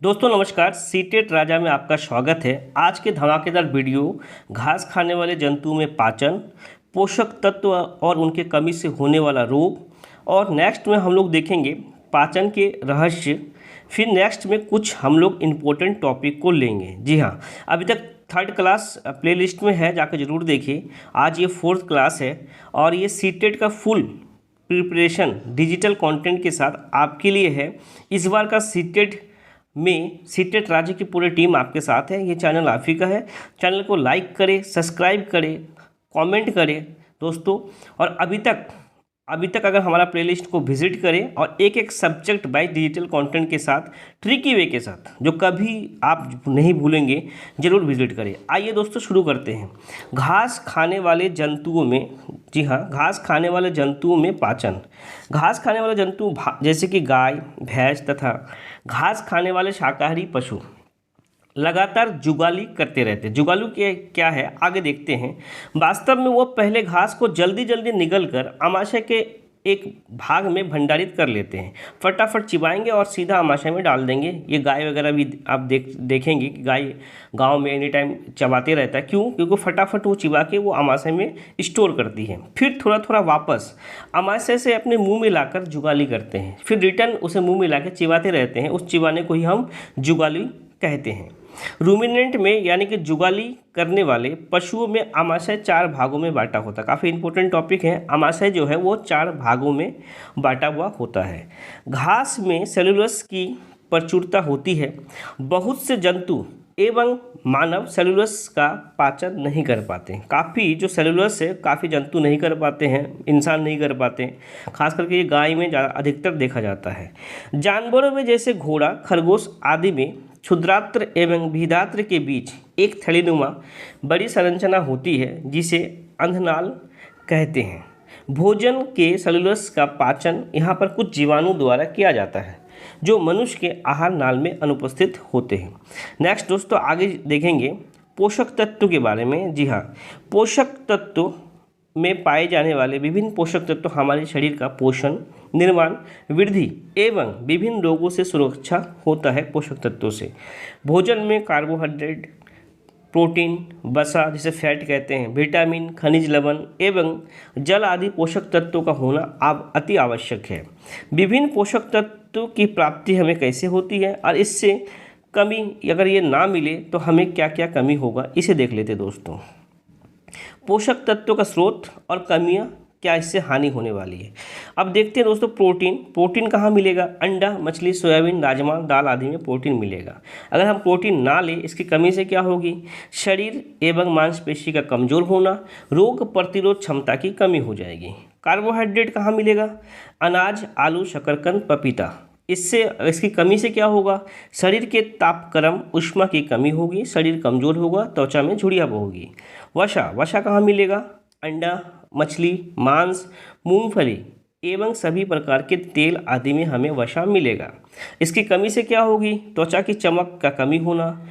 दोस्तों नमस्कार, सीटेट राजा में आपका स्वागत है। आज के धमाकेदार वीडियो घास खाने वाले जंतुओं में पाचन, पोषक तत्व और उनके कमी से होने वाला रोग। और नेक्स्ट में हम लोग देखेंगे पाचन के रहस्य। फिर नेक्स्ट में कुछ हम लोग इम्पोर्टेंट टॉपिक को लेंगे। जी हाँ, अभी तक थर्ड क्लास प्लेलिस्ट में है, जाकर ज़रूर देखिए। आज ये फोर्थ क्लास है और ये सीटेट का फुल प्रिपरेशन डिजिटल कंटेंट के साथ आपके लिए है। इस बार का सीटेट राज्य की पूरी टीम आपके साथ है। ये चैनल आप ही का है। चैनल को लाइक करें, सब्सक्राइब करें, कमेंट करें दोस्तों। और अभी तक अगर हमारा प्लेलिस्ट को विजिट करें और एक एक सब्जेक्ट बाय डिजिटल कंटेंट के साथ, ट्रिकी वे के साथ, जो कभी आप नहीं भूलेंगे, ज़रूर विजिट करें। आइए दोस्तों शुरू करते हैं। घास खाने वाले जंतुओं में, जी हाँ, घास खाने वाले जंतुओं में पाचन। घास खाने वाले जंतु जैसे कि गाय, भैंस तथा घास खाने वाले शाकाहारी पशु लगातार जुगाली करते रहते हैं। जुगालू के क्या है आगे देखते हैं। वास्तव में वो पहले घास को जल्दी जल्दी निगल कर आमाशय के एक भाग में भंडारित कर लेते हैं। फटाफट चिबाएंगे और सीधा आमाशय में डाल देंगे। ये गाय वगैरह भी आप देखेंगे कि गाय गांव में एनी टाइम चबाते रहता है। क्यों? क्योंकि फटाफट वो चिबा के वो आमाशय में स्टोर करती है। फिर थोड़ा थोड़ा वापस आमाशय से अपने मुंह में लाकर जुगाली करते हैं। फिर रिटर्न उसे मुंह में लाकर चिबाते रहते हैं। उस चिबाने को ही हम जुगाली कहते हैं। रूमिनेंट में यानी कि जुगाली करने वाले पशुओं में आमाशय 4 भागों में बांटा होता है। काफ़ी इंपॉर्टेंट टॉपिक है। आमाशय जो है वो 4 भागों में बांटा हुआ होता है। घास में सेलुलोस की प्रचुरता होती है। बहुत से जंतु एवं मानव सेलुलोस का पाचन नहीं कर पाते। काफ़ी जो सेलुलोस है काफ़ी जंतु नहीं कर पाते हैं, इंसान नहीं कर पाते। खास करके ये गाय में अधिकतर देखा जाता है। जानवरों में जैसे घोड़ा, खरगोश आदि में क्षुद्रात्र एवं बृहदात्र के बीच एक थैलीनुमा बड़ी संरचना होती है, जिसे अंधनाल कहते हैं। भोजन के सेलुलोस का पाचन यहाँ पर कुछ जीवाणु द्वारा किया जाता है, जो मनुष्य के आहार नाल में अनुपस्थित होते हैं। नेक्स्ट दोस्तों आगे देखेंगे पोषक तत्व के बारे में। जी हाँ, पोषक तत्व में पाए जाने वाले विभिन्न पोषक तत्व हमारे शरीर का पोषण, निर्माण, वृद्धि एवं विभिन्न रोगों से सुरक्षा होता है। पोषक तत्वों से भोजन में कार्बोहाइड्रेट, प्रोटीन, वसा जिसे फैट कहते हैं, विटामिन, खनिज लवण एवं जल आदि पोषक तत्वों का होना अति आवश्यक है। विभिन्न पोषक तत्वों की प्राप्ति हमें कैसे होती है और इससे कमी अगर ये ना मिले तो हमें क्या क्या कमी होगा, इसे देख लेते दोस्तों। पोषक तत्वों का स्रोत और कमियां, क्या इससे हानि होने वाली है। अब देखते हैं दोस्तों प्रोटीन कहाँ मिलेगा? अंडा, मछली, सोयाबीन, राजमा, दाल आदि में प्रोटीन मिलेगा। अगर हम प्रोटीन ना लें, इसकी कमी से क्या होगी? शरीर एवं मांसपेशी का कमजोर होना, रोग प्रतिरोध क्षमता की कमी हो जाएगी। कार्बोहाइड्रेट कहाँ मिलेगा? अनाज, आलू, शकरकंद, पपीता। इसकी कमी से क्या होगा? शरीर के तापक्रम ऊष्मा की कमी होगी, शरीर कमजोर होगा, त्वचा में झुर्रियाँ होगी। वसा कहाँ मिलेगा? अंडा, मछली, मांस, मूंगफली एवं सभी प्रकार के तेल आदि में हमें वसा मिलेगा। इसकी कमी से क्या होगी? त्वचा की चमक का कमी होना,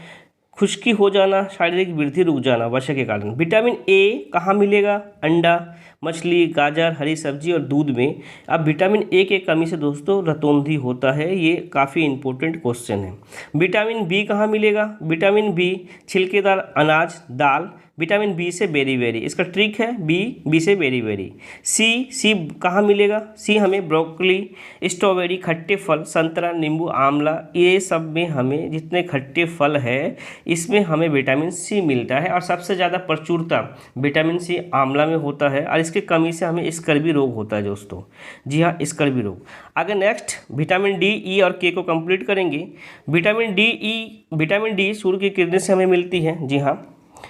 खुश्की हो जाना, शारीरिक वृद्धि रुक जाना वसा के कारण। विटामिन ए कहाँ मिलेगा? अंडा, मछली, गाजर, हरी सब्जी और दूध में। अब विटामिन ए के कमी से दोस्तों रतौंधी होता है। ये काफ़ी इंपॉर्टेंट क्वेश्चन है। विटामिन बी कहाँ मिलेगा? विटामिन बी छिलकेदार अनाज, दाल। विटामिन बी से बेरी, इसका ट्रिक है बी से बेरी। सी कहाँ मिलेगा? सी हमें ब्रोकली, स्ट्रॉबेरी, खट्टे फल, संतरा, नींबू, आंवला, ये सब में हमें जितने खट्टे फल है इसमें हमें विटामिन सी मिलता है। और सबसे ज़्यादा प्रचुरता विटामिन सी आंवला में होता है और इसकी कमी से हमें स्कर्वी रोग होता है दोस्तों। जी हाँ, स्कर्वी रोग। आगे नेक्स्ट विटामिन डी, ई और के को कंप्लीट करेंगे। विटामिन डी सूर्य की किरणें से हमें मिलती है। जी हाँ,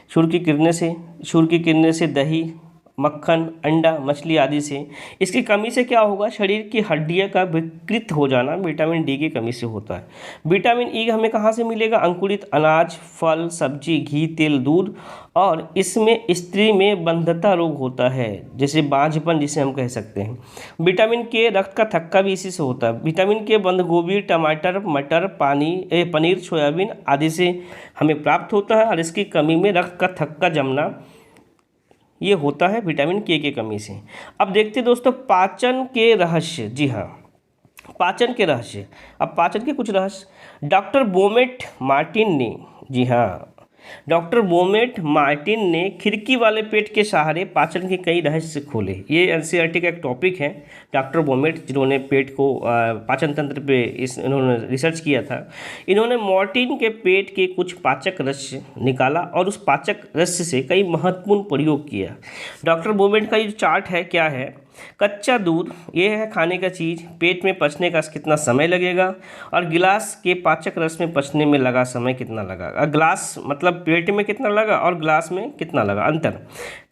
सूर्य की किरणें से दही, मक्खन, अंडा, मछली आदि से। इसकी कमी से क्या होगा? शरीर की हड्डियों का विकृत हो जाना विटामिन डी की कमी से होता है। विटामिन ई हमें कहाँ से मिलेगा? अंकुरित अनाज, फल, सब्जी, घी, तेल, दूध। और इसमें स्त्री में बंधता रोग होता है, जैसे बांझपन जिसे हम कह सकते हैं। विटामिन के रक्त का थक्का भी इसी से होता है। विटामिन के बंद गोभी, टमाटर, मटर, पनीर, सोयाबीन आदि से हमें प्राप्त होता है। और इसकी कमी में रक्त का थक्का जमना ये होता है विटामिन के कमी से। अब देखते हैं दोस्तों पाचन के रहस्य। जी हाँ, पाचन के रहस्य। अब पाचन के कुछ रहस्य डॉक्टर बोमेट मार्टिन ने, जी हाँ, डॉक्टर बोमेट मार्टिन ने खिड़की वाले पेट के सहारे पाचन के कई रहस्य खोले। ये एनसीईआरटी का एक टॉपिक है। डॉक्टर बोमेट जिन्होंने पेट को पाचन तंत्र पे इन्होंने रिसर्च किया था, इन्होंने मार्टिन के पेट के कुछ पाचक रहस्य निकाला और उस पाचक रहस्य से कई महत्वपूर्ण प्रयोग किया। डॉक्टर बोमेट का ये चार्ट है, क्या है, कच्चा दूध, ये है खाने का चीज़, पेट में पचने का कितना समय लगेगा, और गिलास के पाचक रस में पचने में लगा समय कितना लगा। गिलास मतलब पेट में कितना लगा और गिलास में कितना लगा, अंतर।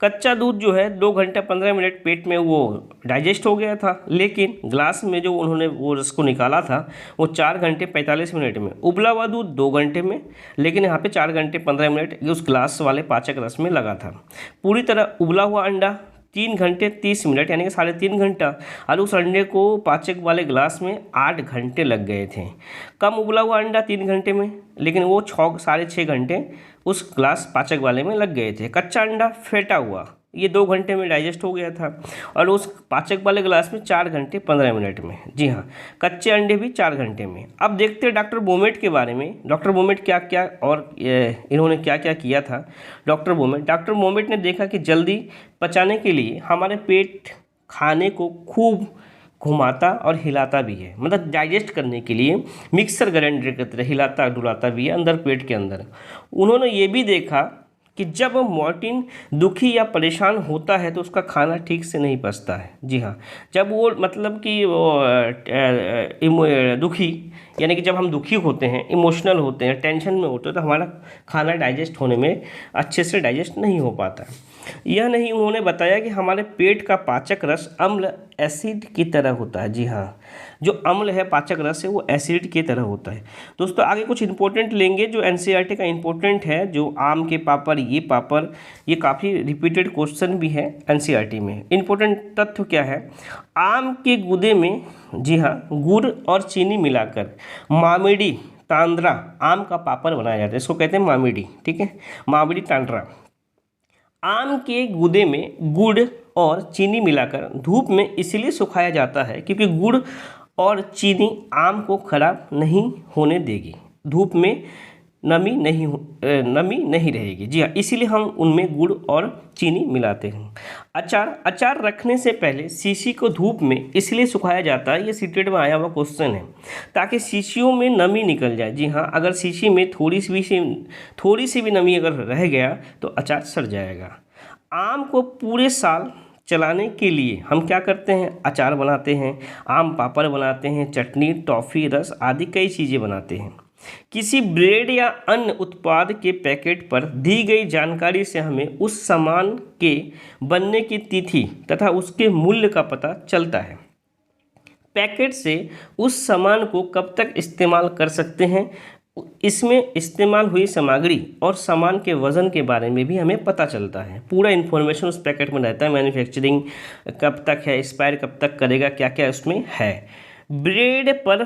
कच्चा दूध जो है 2 घंटे 15 मिनट पेट में वो डाइजेस्ट हो गया था, लेकिन गिलास में जो उन्होंने वो रस को निकाला था वो 4 घंटे 45 मिनट में। उबला हुआ दूध 2 घंटे में, लेकिन यहाँ पे 4 घंटे 15 मिनट उस गिलास वाले पाचक रस में लगा था। पूरी तरह उबला हुआ अंडा 3 घंटे 30 मिनट यानी कि 3.5 घंटा, और उस अंडे को पाचक वाले गिलास में 8 घंटे लग गए थे। कम उबला हुआ अंडा 3 घंटे में, लेकिन वो 6.5 घंटे उस गिलास पाचक वाले में लग गए थे। कच्चा अंडा फेंटा हुआ ये 2 घंटे में डाइजेस्ट हो गया था, और उस पाचक वाले गिलास में 4 घंटे 15 मिनट में। जी हाँ, कच्चे अंडे भी 4 घंटे में। अब देखते हैं डॉक्टर बोमेट के बारे में। डॉक्टर बोमेट क्या क्या और इन्होंने क्या क्या किया था। डॉक्टर बोमेट ने देखा कि जल्दी पचाने के लिए हमारे पेट खाने को खूब घुमाता और हिलाता भी है, मतलब डाइजेस्ट करने के लिए मिक्सर ग्राइंडर की तरह हिलाता डुलाता भी है अंदर पेट के अंदर। उन्होंने ये भी देखा कि जब मार्टिन दुखी या परेशान होता है तो उसका खाना ठीक से नहीं पचता है। जी हाँ, जब वो मतलब कि वो दुखी यानी कि जब हम दुखी होते हैं, इमोशनल होते हैं, टेंशन में होते हैं, तो हमारा खाना डाइजेस्ट होने में अच्छे से डाइजेस्ट नहीं हो पाता। यह नहीं, उन्होंने बताया कि हमारे पेट का पाचक रस अम्ल एसिड की तरह होता है। जी हाँ, जो अम्ल है पाचक रस है वो एसिड की तरह होता है। दोस्तों आगे कुछ इंपॉर्टेंट लेंगे जो एनसीईआरटी का इंपॉर्टेंट है, जो आम के पापड़, ये काफ़ी रिपीटेड क्वेश्चन भी है एनसीईआरटी में। इंपॉर्टेंट तथ्य क्या है, आम के गूदे में, जी हाँ, गुड़ और चीनी मिलाकर मामिडी तांद्रा आम का पापड़ बनाया जाता है। इसको कहते हैं मामिडी, ठीक है, मामिडी तांद्रा। आम के गूदे में गुड़ और चीनी मिलाकर धूप में इसलिए सुखाया जाता है क्योंकि गुड़ और चीनी आम को खराब नहीं होने देगी, धूप में नमी नहीं रहेगी। जी हाँ, इसीलिए हम उनमें गुड़ और चीनी मिलाते हैं। अचार रखने से पहले शीशी को धूप में इसलिए सुखाया जाता है, ये सीटेट में आया हुआ क्वेश्चन है, ताकि शीशियों में नमी निकल जाए। जी हाँ, अगर शीशी में थोड़ी सी भी नमी अगर रह गया तो अचार सड़ जाएगा। आम को पूरे साल चलाने के लिए हम क्या करते हैं, अचार बनाते हैं, आम पापड़ बनाते हैं, चटनी, टॉफ़ी, रस आदि कई चीज़ें बनाते हैं। किसी ब्रेड या अन्य उत्पाद के पैकेट पर दी गई जानकारी से हमें उस सामान के बनने की तिथि तथा उसके मूल्य का पता चलता है। पैकेट से उस सामान को कब तक इस्तेमाल कर सकते हैं, इसमें इस्तेमाल हुई सामग्री और सामान के वज़न के बारे में भी हमें पता चलता है। पूरा इन्फॉर्मेशन उस पैकेट में रहता है, मैन्युफैक्चरिंग कब तक है, एक्सपायर कब तक करेगा, क्या क्या उसमें है। ब्रेड पर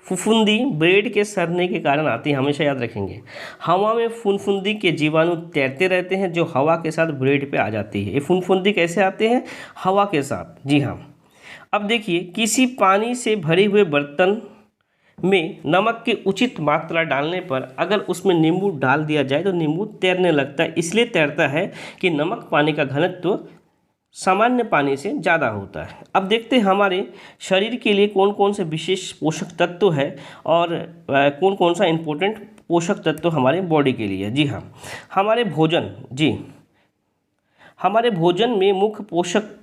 फुफुंदी ब्रेड के सड़ने के कारण आती है, हमेशा याद रखेंगे। हवा में फुनफुंदी के जीवाणु तैरते रहते हैं जो हवा के साथ ब्रेड पे आ जाती है। ये फुनफुंदी कैसे आते हैं, हवा के साथ। जी हाँ, अब देखिए, किसी पानी से भरे हुए बर्तन में नमक की उचित मात्रा डालने पर अगर उसमें नींबू डाल दिया जाए तो नींबू तैरने लगता है। इसलिए तैरता है कि नमक पानी का घनत्व सामान्य पानी से ज़्यादा होता है। अब देखते हैं हमारे शरीर के लिए कौन कौन से विशेष पोषक तत्व है और कौन कौन सा इम्पोर्टेंट पोषक तत्व हमारे बॉडी के लिए। जी हाँ, हमारे भोजन में मुख्य पोषक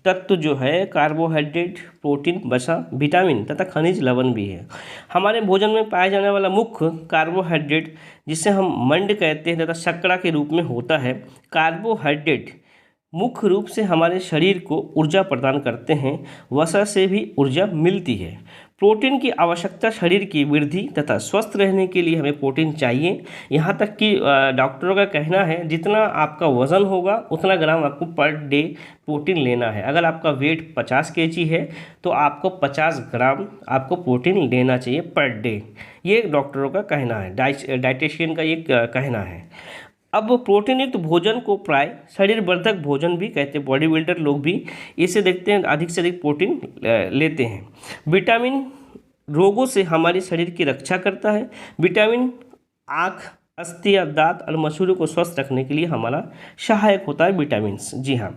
तत्व जो है कार्बोहाइड्रेट, प्रोटीन, वसा, विटामिन तथा खनिज लवण भी है। हमारे भोजन में पाया जाने वाला मुख्य कार्बोहाइड्रेट, जिसे हम मंड कहते हैं तथा शर्करा के रूप में होता है। कार्बोहाइड्रेट मुख्य रूप से हमारे शरीर को ऊर्जा प्रदान करते हैं, वसा से भी ऊर्जा मिलती है। प्रोटीन की आवश्यकता शरीर की वृद्धि तथा स्वस्थ रहने के लिए हमें प्रोटीन चाहिए। यहाँ तक कि डॉक्टरों का कहना है जितना आपका वज़न होगा उतना ग्राम आपको पर डे प्रोटीन लेना है। अगर आपका वेट 50 kg है तो आपको 50 ग्राम आपको प्रोटीन लेना चाहिए पर डे। ये डॉक्टरों का कहना है, डाइटिशियन का ये कहना है। अब वो प्रोटीन युक्त भोजन को प्राय शरीर वर्धक भोजन भी कहते हैं। बॉडी बिल्डर लोग भी इसे देखते हैं, अधिक से अधिक प्रोटीन लेते हैं। विटामिन रोगों से हमारे शरीर की रक्षा करता है। विटामिन आँख, अस्थि या दांत और मसूड़ों को स्वस्थ रखने के लिए हमारा सहायक होता है विटामिन्स। जी हाँ,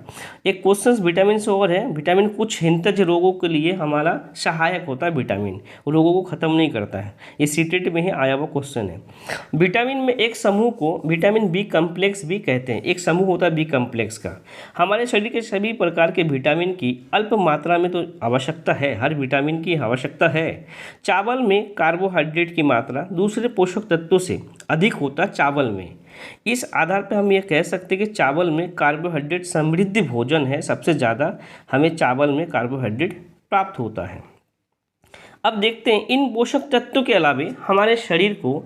एक क्वेश्चन विटामिन से और है, विटामिन कुछ हिंसक रोगों के लिए हमारा सहायक होता है विटामिन, रोगों को ख़त्म नहीं करता है। ये सीटेट में ही आया हुआ क्वेश्चन है। विटामिन में एक समूह को विटामिन बी कम्प्लेक्स भी कहते हैं। एक समूह होता है बी कम्प्लेक्स का। हमारे शरीर के सभी प्रकार के विटामिन की अल्प मात्रा में तो आवश्यकता है, हर विटामिन की आवश्यकता है। चावल में कार्बोहाइड्रेट की मात्रा दूसरे पोषक तत्वों से अधिक होता चावल में। इस आधार पर हम ये कह सकते हैं कि चावल में कार्बोहाइड्रेट समृद्ध भोजन है, सबसे ज़्यादा हमें चावल में कार्बोहाइड्रेट प्राप्त होता है। अब देखते हैं इन पोषक तत्वों के अलावा हमारे शरीर को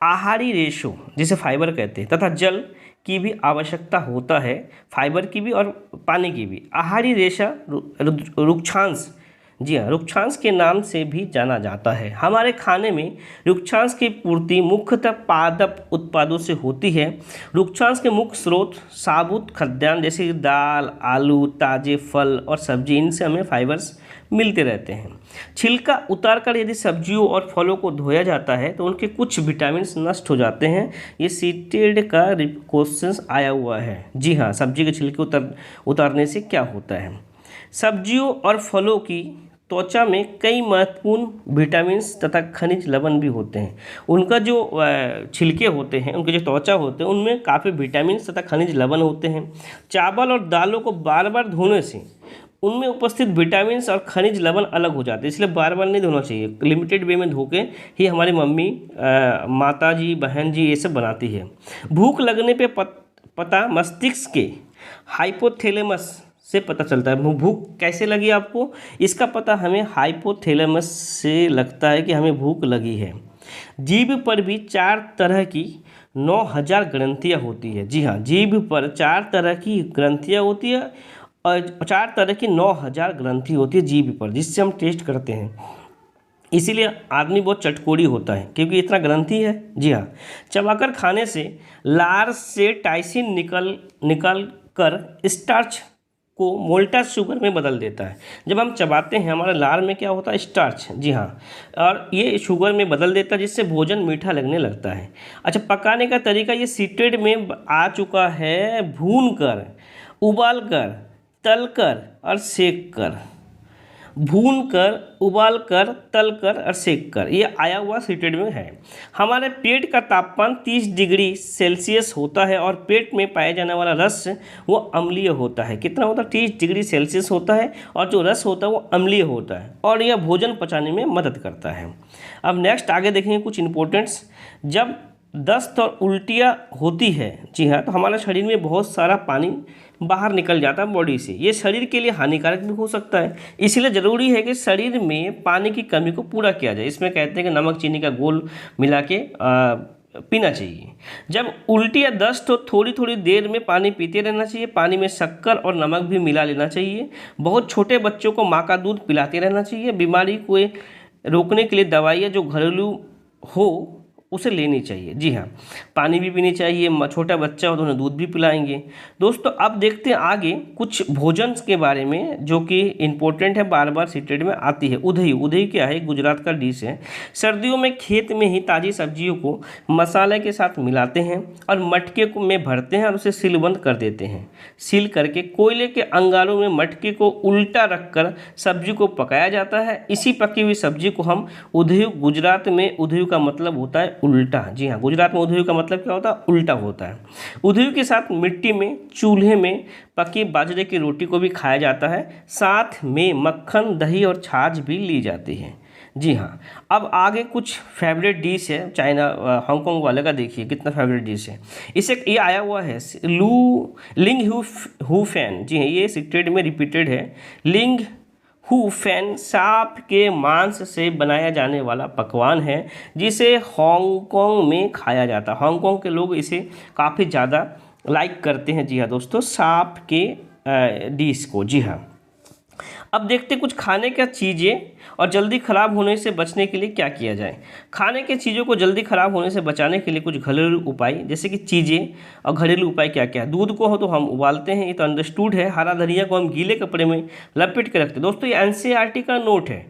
आहारी रेशो जिसे फाइबर कहते हैं तथा जल की भी आवश्यकता होता है, फाइबर की भी और पानी की भी। आहारी रेशा रुक्षांश, जी हाँ, रुक्षांश के नाम से भी जाना जाता है। हमारे खाने में रुक्षांश की पूर्ति मुख्यतः पादप उत्पादों से होती है। रुक्षांश के मुख्य स्रोत साबुत खाद्यान्न जैसे दाल, आलू, ताजे फल और सब्जी, इनसे हमें फाइबर्स मिलते रहते हैं। छिलका उतारकर यदि सब्जियों और फलों को धोया जाता है तो उनके कुछ विटामिन नष्ट हो जाते हैं। ये सीटेड का क्वेश्चन आया हुआ है। जी हाँ, सब्जी के छिलके उतारने से क्या होता है। सब्जियों और फलों की त्वचा में कई महत्वपूर्ण विटामिन तथा खनिज लवण भी होते हैं। उनका जो छिलके होते हैं, उनके जो त्वचा होते हैं, उनमें काफ़ी विटामिन तथा खनिज लवण होते हैं। चावल और दालों को बार बार धोने से उनमें उपस्थित विटामिन और खनिज लवण अलग हो जाते हैं, इसलिए बार बार नहीं धोना चाहिए। लिमिटेड वे में धो के ही हमारी मम्मी, माता जी, बहन जी ये सब बनाती है। भूख लगने पे पता मस्तिष्क के हाइपोथैलेमस से पता चलता है। भूख कैसे लगी आपको, इसका पता हमें हाइपोथैलेमस से लगता है कि हमें भूख लगी है। जीभ पर भी 4 तरह की 9000 ग्रंथियाँ होती है। जी हाँ, जीभ पर 4 तरह की ग्रंथियाँ होती है और 4 तरह की 9000 ग्रंथि होती है जीभ पर, जिससे हम टेस्ट करते हैं। इसीलिए आदमी बहुत चटकोरी होता है क्योंकि इतना ग्रंथि है। जी हाँ, चबाकर खाने से लार से टाइसिन निकल कर स्टार्च को मोल्टा शुगर में बदल देता है। जब हम चबाते हैं हमारे लार में क्या होता है, स्टार्च। जी हाँ, और ये शुगर में बदल देता है जिससे भोजन मीठा लगने लगता है। अच्छा, पकाने का तरीका ये सीटेड में आ चुका है। भून कर, उबाल कर, तल कर और सेक कर। भून कर, उबाल कर, तल कर और सेक कर, ये आया हुआ सीटेड में है। हमारे पेट का तापमान 30 डिग्री सेल्सियस होता है और पेट में पाया जाने वाला रस वो अम्लीय होता है। कितना होता है, 30 डिग्री सेल्सियस होता है और जो रस होता है वो अम्लीय होता है और यह भोजन पचाने में मदद करता है। अब नेक्स्ट आगे देखेंगे कुछ इंपॉर्टेंट्स। जब दस्त और उल्टियाँ होती है, जी हाँ, तो हमारे शरीर में बहुत सारा पानी बाहर निकल जाता है बॉडी से। ये शरीर के लिए हानिकारक भी हो सकता है, इसलिए ज़रूरी है कि शरीर में पानी की कमी को पूरा किया जाए। इसमें कहते हैं कि नमक चीनी का घोल मिला के पीना चाहिए। जब उल्टी या दस्त हो थोड़ी थोड़ी देर में पानी पीते रहना चाहिए। पानी में शक्कर और नमक भी मिला लेना चाहिए। बहुत छोटे बच्चों को माँ का दूध पिलाते रहना चाहिए। बीमारी को रोकने के लिए दवाइयाँ जो घरेलू हो उसे लेनी चाहिए। जी हाँ, पानी भी पीनी चाहिए। छोटा बच्चा हो तो उन्हें दूध भी पिलाएंगे। दोस्तों अब देखते हैं आगे कुछ भोजन के बारे में जो कि इम्पोर्टेंट है, बार बार सीटेड में आती है। उधई, उधई क्या है, गुजरात का डिश है। सर्दियों में खेत में ही ताज़ी सब्जियों को मसाले के साथ मिलाते हैं और मटके को में भरते हैं और उसे सीलबंद कर देते हैं। सील करके कोयले के अंगारों में मटके को उल्टा रखकर सब्जी को पकाया जाता है। इसी पकी हुई सब्जी को हम उधई, गुजरात में उधई का मतलब होता है उल्टा। जी हाँ, गुजरात में उधई का मतलब क्या होता है, उल्टा होता है। उधई के साथ मिट्टी में चूल्हे में पकी बाजरे की रोटी को भी खाया जाता है। साथ में मक्खन, दही और छाछ भी ली जाती है। जी हाँ, अब आगे कुछ फेवरेट डिश है चाइना, हांगकांग वाले का। देखिए कितना फेवरेट डिश है। इसे ये आया हुआ है लिंग हू फैन। जी हाँ, ये सीक्रेट में रिपीटेड है। लिंग हू फैन सांप के मांस से बनाया जाने वाला पकवान है जिसे हांगकांग में खाया जाता है। हांगकांग के लोग इसे काफ़ी ज़्यादा लाइक करते हैं। जी हाँ दोस्तों, सांप के डिश को। जी हाँ, अब देखते कुछ खाने का चीज़ें और जल्दी ख़राब होने से बचने के लिए क्या किया जाए। खाने के चीज़ों को जल्दी ख़राब होने से बचाने के लिए कुछ घरेलू उपाय, जैसे कि चीज़ें और घरेलू उपाय क्या क्या है। दूध को हो तो हम उबालते हैं, ये तो अंडरस्टूड है। हरा धनिया को हम गीले कपड़े में लपेट के रखते हैं। दोस्तों ये एनसीईआरटी का नोट है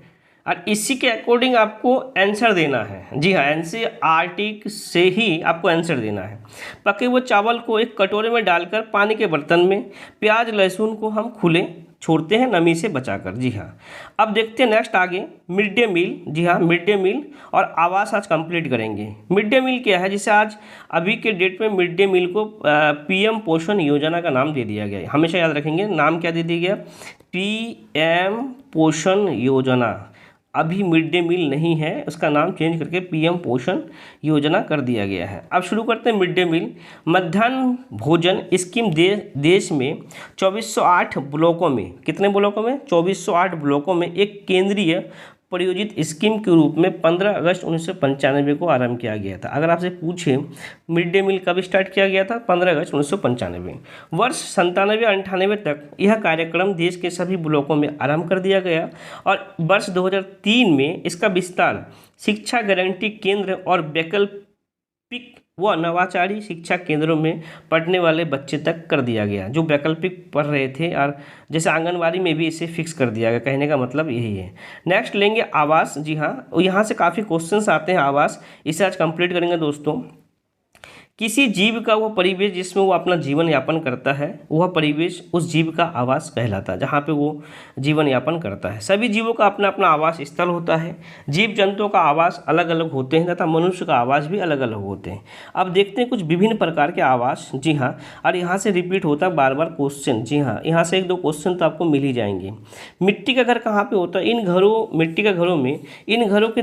और इसी के अकॉर्डिंग आपको आंसर देना है। जी हाँ, एनसीईआरटी से ही आपको आंसर देना है। पके हुए चावल को एक कटोरे में डालकर पानी के बर्तन में प्याज लहसुन को हम खुले छोड़ते हैं नमी से बचाकर। जी हाँ, अब देखते हैं नेक्स्ट आगे मिड डे मील। जी हाँ, मिड डे मील और आवास आज कंप्लीट करेंगे। मिड डे मील क्या है, जिसे आज अभी के डेट में मिड डे मील को पीएम पोषण योजना का नाम दे दिया गया है। हमेशा याद रखेंगे नाम क्या दे दिया गया, पीएम पोषण योजना। अभी मिड डे मील नहीं है, उसका नाम चेंज करके पीएम पोषण योजना कर दिया गया है। अब शुरू करते हैं मिड डे मील। मध्याह्न भोजन स्कीम देश में 2408 ब्लॉकों में, कितने ब्लॉकों में, 2408 ब्लॉकों में एक केंद्रीय प्रायोजित स्कीम के रूप में 15 अगस्त 1995 को आरंभ किया गया था। अगर आपसे पूछे मिड डे मील कब स्टार्ट किया गया था, 15 अगस्त 1995। वर्ष 97-98 तक यह कार्यक्रम देश के सभी ब्लॉकों में आरंभ कर दिया गया और वर्ष 2003 में इसका विस्तार शिक्षा गारंटी केंद्र और वैकल्पिक व नवाचारी शिक्षा केंद्रों में पढ़ने वाले बच्चे तक कर दिया गया, जो वैकल्पिक पढ़ रहे थे। और जैसे आंगनवाड़ी में भी इसे फिक्स कर दिया गया, कहने का मतलब यही है। नेक्स्ट लेंगे आवास। जी हाँ, यहाँ से काफ़ी क्वेश्चंस आते हैं आवास, इसे आज कंप्लीट करेंगे दोस्तों। किसी जीव का वह परिवेश जिसमें वो अपना जीवन यापन करता है, वह परिवेश उस जीव का आवास कहलाता है, जहाँ पे वो जीवन यापन करता है। सभी जीवों का अपना अपना आवास स्थल होता है। जीव जंतुओं का आवास अलग अलग होते हैं तथा मनुष्य का आवास भी अलग अलग होते हैं। अब देखते हैं कुछ विभिन्न प्रकार के आवास। जी हाँ, और यहाँ से रिपीट होता है बार बार क्वेश्चन। जी हाँ, यहाँ से एक दो क्वेश्चन तो आपको मिल ही जाएंगे। मिट्टी का घर कहाँ पर होता है? इन घरों, मिट्टी के घरों में इन घरों की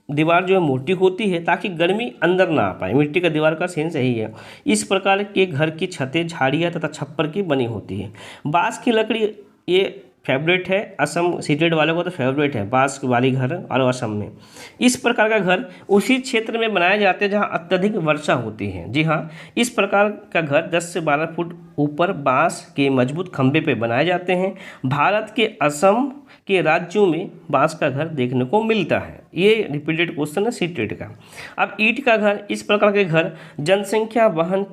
दीवार जो है मोटी होती है ताकि गर्मी अंदर ना आ पाए। मिट्टी का दीवार का सेंस यही है। इस प्रकार के घर की छतें झाड़ियाँ तथा छप्पर की बनी होती है। बाँस की लकड़ी ये फेवरेट है, असम सीटेड वालों को तो फेवरेट है बाँस वाली घर, और असम में इस प्रकार का घर उसी क्षेत्र में बनाए जाते हैं जहाँ अत्यधिक वर्षा होती है। जी हाँ, इस प्रकार का घर 10 से 12 फुट ऊपर बाँस के मजबूत खंभे पे बनाए जाते हैं। भारत के असम के राज्यों में बाँस का घर देखने को मिलता है। ये रिपीटेड क्वेश्चन है सीटेड का। अब ईंट का घर, इस प्रकार के घर जनसंख्या वहन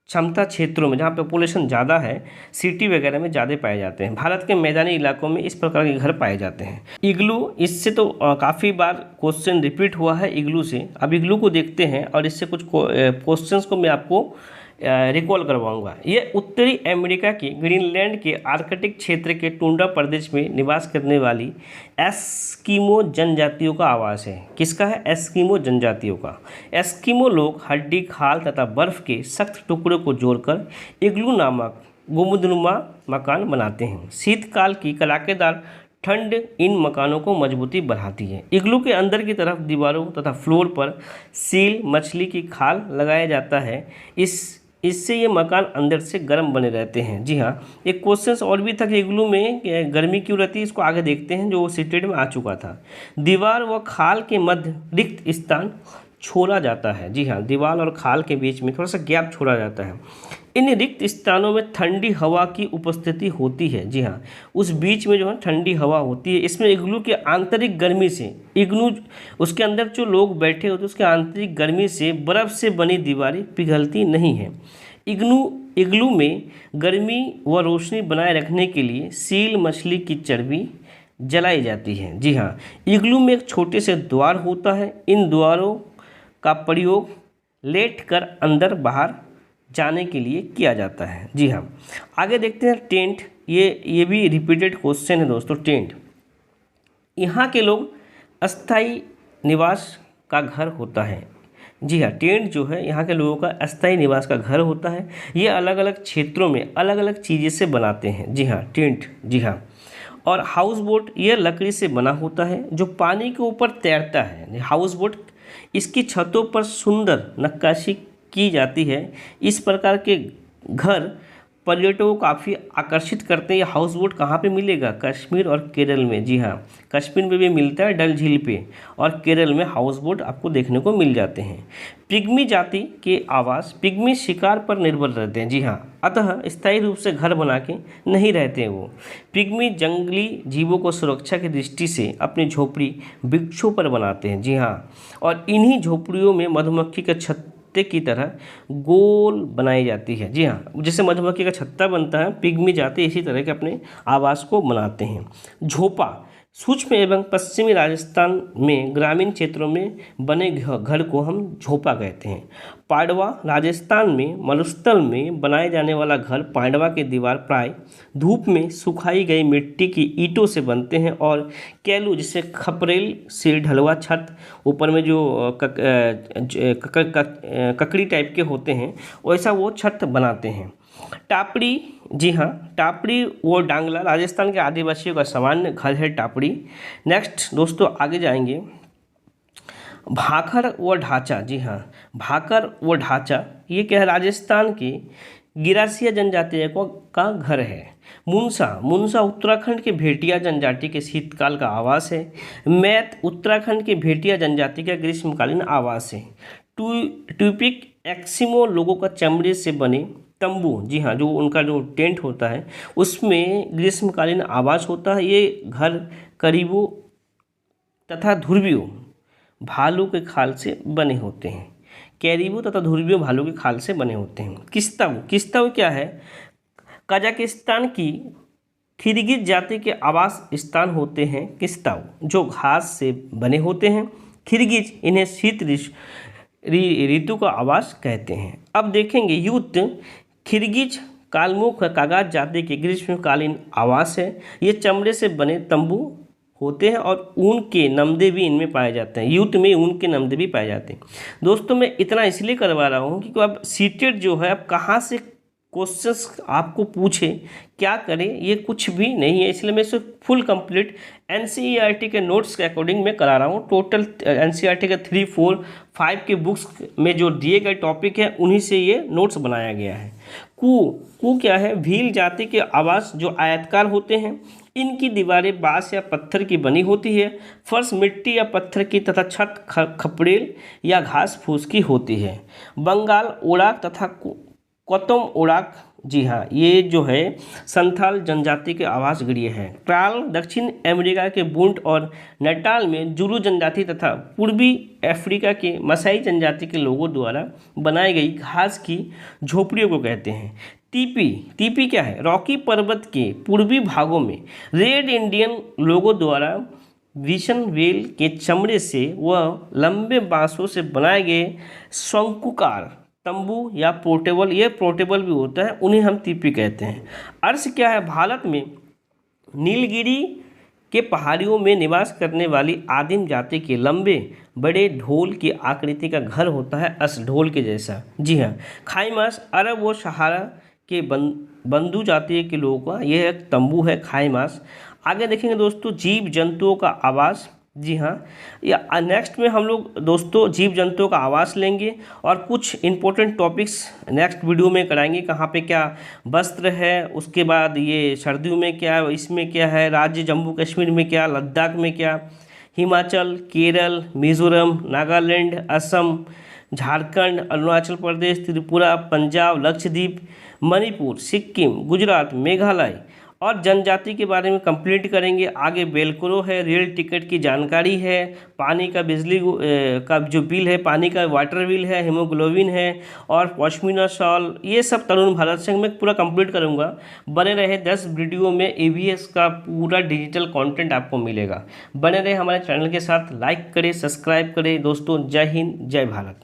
क्षमता क्षेत्रों में जहाँ पॉपुलेशन ज़्यादा है, सिटी वगैरह में ज़्यादा पाए जाते हैं। भारत के मैदानी इलाकों में इस प्रकार के घर पाए जाते हैं। इग्लू, इससे तो काफ़ी बार क्वेश्चन रिपीट हुआ है इग्लू से। अब इग्लू को देखते हैं और इससे कुछ क्वेश्चंस को मैं आपको रिकॉल करवाऊंगा। ये उत्तरी अमेरिका के ग्रीनलैंड के आर्कटिक क्षेत्र के टुंड्रा प्रदेश में निवास करने वाली एस्किमो जनजातियों का आवास है। किसका है? एस्किमो जनजातियों का। एस्किमो लोग हड्डी, खाल तथा बर्फ के सख्त टुकड़ों को जोड़कर इग्लू नामक गुंबदनुमा मकान बनाते हैं। शीतकाल की कड़ाकेदार ठंड इन मकानों को मजबूती बढ़ाती है। इग्लू के अंदर की तरफ दीवारों तथा फ्लोर पर सील, मछली की खाल लगाया जाता है। इससे ये मकान अंदर से गर्म बने रहते हैं। जी हाँ, एक क्वेश्चन और भी था कि इग्लू में गर्मी क्यों रहती है, इसको आगे देखते हैं, जो सीटेड में आ चुका था। दीवार व खाल के मध्य रिक्त स्थान छोड़ा जाता है। जी हाँ, दीवार और खाल के बीच में थोड़ा सा गैप छोड़ा जाता है। इन रिक्त स्थानों में ठंडी हवा की उपस्थिति होती है। जी हाँ, उस बीच में जो है ठंडी हवा होती है। इसमें इग्लू के आंतरिक गर्मी से, इग्लू उसके अंदर जो लोग बैठे होते हैं उसके आंतरिक गर्मी से बर्फ़ से बनी दीवारें पिघलती नहीं हैं। इग्लू में गर्मी व रोशनी बनाए रखने के लिए सील, मछली की चर्बी जलाई जाती है। जी हाँ, इग्लू में एक छोटे से द्वार होता है। इन द्वारों का प्रयोग लेट कर अंदर बाहर जाने के लिए किया जाता है। जी हाँ, आगे देखते हैं टेंट। ये भी रिपीटेड क्वेश्चन है दोस्तों। टेंट, यहाँ के लोग अस्थाई निवास का घर होता है। जी हाँ, टेंट जो है यहाँ के लोगों का अस्थाई निवास का घर होता है। ये अलग अलग क्षेत्रों में अलग अलग चीज़ें से बनाते हैं। जी हाँ, टेंट। जी हाँ, और हाउस बोट ये लकड़ी से बना होता है जो पानी के ऊपर तैरता है। हाउस बोट, इसकी छतों पर सुंदर नक्काशी की जाती है। इस प्रकार के घर पर्यटकों को काफ़ी आकर्षित करते हैं। ये हाउस बोट कहाँ पे मिलेगा? कश्मीर और केरल में। जी हाँ, कश्मीर में भी मिलता है डल झील पे, और केरल में हाउस बोट आपको देखने को मिल जाते हैं। पिग्मी जाति के आवास, पिग्मी शिकार पर निर्भर रहते हैं। जी हाँ, अतः स्थायी रूप से घर बना के नहीं रहते हैं वो। पिग्मी जंगली जीवों को सुरक्षा की दृष्टि से अपनी झोपड़ी वृक्षों पर बनाते हैं। जी हाँ, और इन्हीं झोपड़ियों में मधुमक्खी का छत्ते की तरह गोल बनाई जाती है। जी हाँ, जैसे मधुमक्खी का छत्ता बनता है, पिग्मी जाति इसी तरह के अपने आवास को बनाते हैं। झोपा सूक्ष्म एवं पश्चिमी राजस्थान में ग्रामीण क्षेत्रों में बने घर को हम झोपा कहते हैं। पांडवा राजस्थान में मरुस्थल में बनाए जाने वाला घर, पांडवा की दीवार प्राय धूप में सुखाई गई मिट्टी की ईंटों से बनते हैं, और कैलू जिसे खपरेल से ढलवा छत, ऊपर में जो ककड़ी टाइप के होते हैं वैसा वो छत बनाते हैं। टापड़ी, जी हाँ, टापड़ी वो डांगला राजस्थान के आदिवासियों का सामान्य घर है टापड़ी। नेक्स्ट दोस्तों आगे जाएंगे, भाखड़ व ढांचा। जी हाँ, भाखड़ व ढांचा ये क्या है? राजस्थान की गिरासिया जनजाति का घर है। मुनसा, मुनसा उत्तराखंड के भेटिया जनजाति के शीतकाल का आवास है। मैत उत्तराखंड के भेटिया जनजाति का ग्रीष्मकालीन आवास है। ट्यूपिक एक्सिमो लोगों का चमड़े से बने तंबू, जी हाँ, जो उनका जो टेंट होता है उसमें ग्रीष्मकालीन आवास होता है। ये घर करीबों तथा ध्रुवियों भालू के खाल से बने होते हैं। कैरिबो तथा ध्रुवियों भालू के खाल से बने होते हैं। किस्ताऊ, किस्ताऊ क्या है? कजाकिस्तान की किर्गिज जाति के आवास स्थान होते हैं किस्ताऊ, जो घास से बने होते हैं। किर्गिज इन्हें शीत ऋतु का आवास कहते हैं। अब देखेंगे युद्ध। किर्गिज कालमुख कागाज जाति के ग्रीष्मकालीन आवास है। ये चमड़े से बने तंबू होते हैं और ऊन के नमदे भी इनमें पाए जाते हैं। युद्ध में ऊन के नमदे भी पाए जाते हैं। दोस्तों मैं इतना इसलिए करवा रहा हूँ कि अब सीटेट जो है अब कहाँ से क्वेश्चंस आपको पूछे, क्या करें, ये कुछ भी नहीं है, इसलिए मैं इसे फुल कंप्लीट एनसीईआरटी के नोट्स के अकॉर्डिंग मैं करा रहा हूँ। टोटल एनसीईआरटी के 3, 4, 5 के बुक्स में जो दिए गए टॉपिक है उन्हीं से ये नोट्स बनाया गया है। कू क्या है? भील जाति के आवास जो आयतकार होते हैं। इनकी दीवारें बांस या पत्थर की बनी होती है। फर्श मिट्टी या पत्थर की तथा छत खपड़ेल या घास फूस की होती है। बंगाल ओड़ाक तथा कोतम ओड़ाक, जी हाँ, ये जो है संथाल जनजाति के आवास गृह है। ट्राल दक्षिण अमेरिका के बुंट और नटाल में जुरू जनजाति तथा पूर्वी अफ्रीका के मसाई जनजाति के लोगों द्वारा बनाई गई घास की झोपड़ियों को कहते हैं। टीपी, टीपी क्या है? रॉकी पर्वत के पूर्वी भागों में रेड इंडियन लोगों द्वारा विशन वेल के चमड़े से व लंबे बांसों से बनाए गए शंकुकार तंबू या पोर्टेबल, ये पोर्टेबल भी होता है, उन्हें हम टीपी कहते हैं। अर्श क्या है? भारत में नीलगिरी के पहाड़ियों में निवास करने वाली आदिम जाति के लंबे बड़े ढोल की आकृति का घर होता है, अस ढोल के जैसा। जी हाँ। खाईमास अरब व सहारा के बंधु जाति के लोगों का यह एक तंबू है खाईमास। आगे देखेंगे दोस्तों जीव जंतुओं का आवास। जी हाँ, या नेक्स्ट में हम लोग दोस्तों जीव जंतुओं का आवास लेंगे और कुछ इंपॉर्टेंट टॉपिक्स नेक्स्ट वीडियो में कराएंगे। कहाँ पे क्या वस्त्र है, उसके बाद ये सर्दियों में क्या, इसमें क्या है, राज्य जम्मू कश्मीर में क्या, लद्दाख में क्या, हिमाचल, केरल, मिजोरम, नागालैंड, असम, झारखंड, अरुणाचल प्रदेश, त्रिपुरा, पंजाब, लक्षद्वीप, मणिपुर, सिक्किम, गुजरात, मेघालय और जनजाति के बारे में कंप्लीट करेंगे। आगे बेलक्रो है, रेल टिकट की जानकारी है, पानी का बिजली का जो बिल है, पानी का वाटर बिल है, हीमोग्लोबिन है और पश्मीना शॉल, ये सब तरुण भारत संघ में पूरा कंप्लीट करूंगा। बने रहे 10 वीडियो में EVS का पूरा डिजिटल कंटेंट आपको मिलेगा। बने रहे हमारे चैनल के साथ, लाइक करें, सब्सक्राइब करें। दोस्तों जय हिंद, जय भारत।